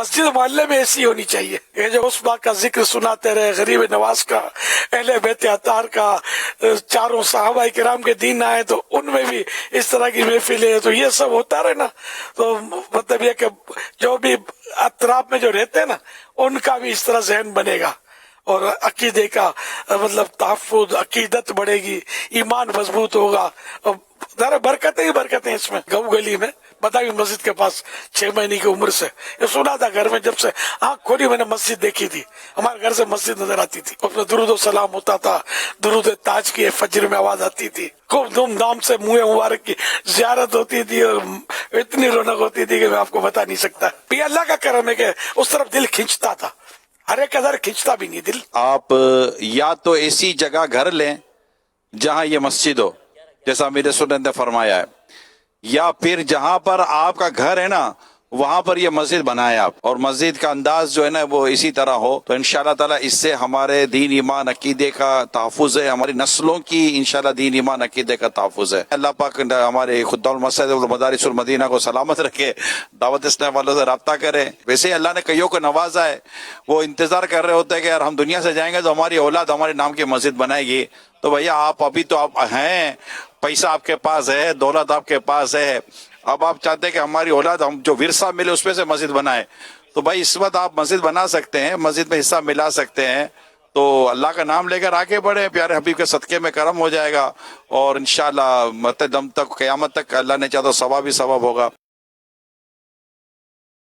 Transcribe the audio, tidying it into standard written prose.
مسجد محلے میں ایسی ہونی چاہیے. یہ جو اس بات کا ذکر سناتے رہے، غریب نواز کا، اہل بیت اطہار کا، چاروں صحابہ کرام کے دین آئے تو ان میں بھی اس طرح کی محفلیں، تو یہ سب ہوتا رہے نا، تو مطلب یہ کہ جو بھی اطراف میں جو رہتے ہیں نا ان کا بھی اس طرح ذہن بنے گا، اور عقیدے کا مطلب تحفظ، عقیدت بڑھے گی، ایمان مضبوط ہوگا. اور ذرا برکتیں ہی برکتیں اس میں. گاؤں گلی میں بتائی مسجد کے پاس 6 مہینے کی عمر سے یہ سنا تھا گھر میں، جب سے آنکھ کھولی میں نے مسجد دیکھی تھی. ہمارے گھر سے مسجد نظر آتی تھی، اس میں درود و سلام ہوتا تھا، درود تاج کی فجر میں آواز آتی تھی، خوب دھوم دھام سے منہ مبارک کی زیارت ہوتی تھی، اور اتنی رونق ہوتی تھی کہ میں آپ کو بتا نہیں سکتا. یہ اللہ کا کرم ہے کہ اس طرف دل کھنچتا تھا، ہر ایک ادھر کھنچتا بھی نہیں دل. آپ یا تو ایسی جگہ گھر لیں جہاں یہ مسجد ہو، جیسا میرے سنت نے فرمایا ہے، یا پھر جہاں پر آپ کا گھر ہے نا وہاں پر یہ مسجد بنائے آپ، اور مسجد کا انداز جو ہے نا وہ اسی طرح ہو، تو انشاءاللہ تعالیٰ اس سے ہمارے دین ایمان عقیدے کا تحفظ ہے، ہماری نسلوں کی انشاءاللہ دین ایمان عقیدے کا تحفظ ہے. اللہ پاک ہمارے خدام المساجد والمدارس المدینہ کو سلامت رکھے، دعوت اسلام والوں سے رابطہ کرے. ویسے ہی اللہ نے کئیوں کو نوازا ہے، وہ انتظار کر رہے ہوتے ہیں کہ یار ہم دنیا سے جائیں گے تو ہماری اولاد ہمارے نام کی مسجد بنائے گی. تو بھیا آپ ابھی تو آپ ہیں، پیسہ آپ کے پاس ہے، دولت آپ کے پاس ہے، اب آپ چاہتے ہیں کہ ہماری اولاد ہم جو ورثہ ملے اس میں سے مسجد بنائے، تو بھائی اس وقت آپ مسجد بنا سکتے ہیں، مسجد میں حصہ ملا سکتے ہیں. تو اللہ کا نام لے کر آگے بڑھے، پیارے حبیب کے صدقے میں کرم ہو جائے گا، اور انشاءاللہ مرتے دم تک، قیامت تک اللہ نے چاہا تو ثواب ہی ثواب ہوگا.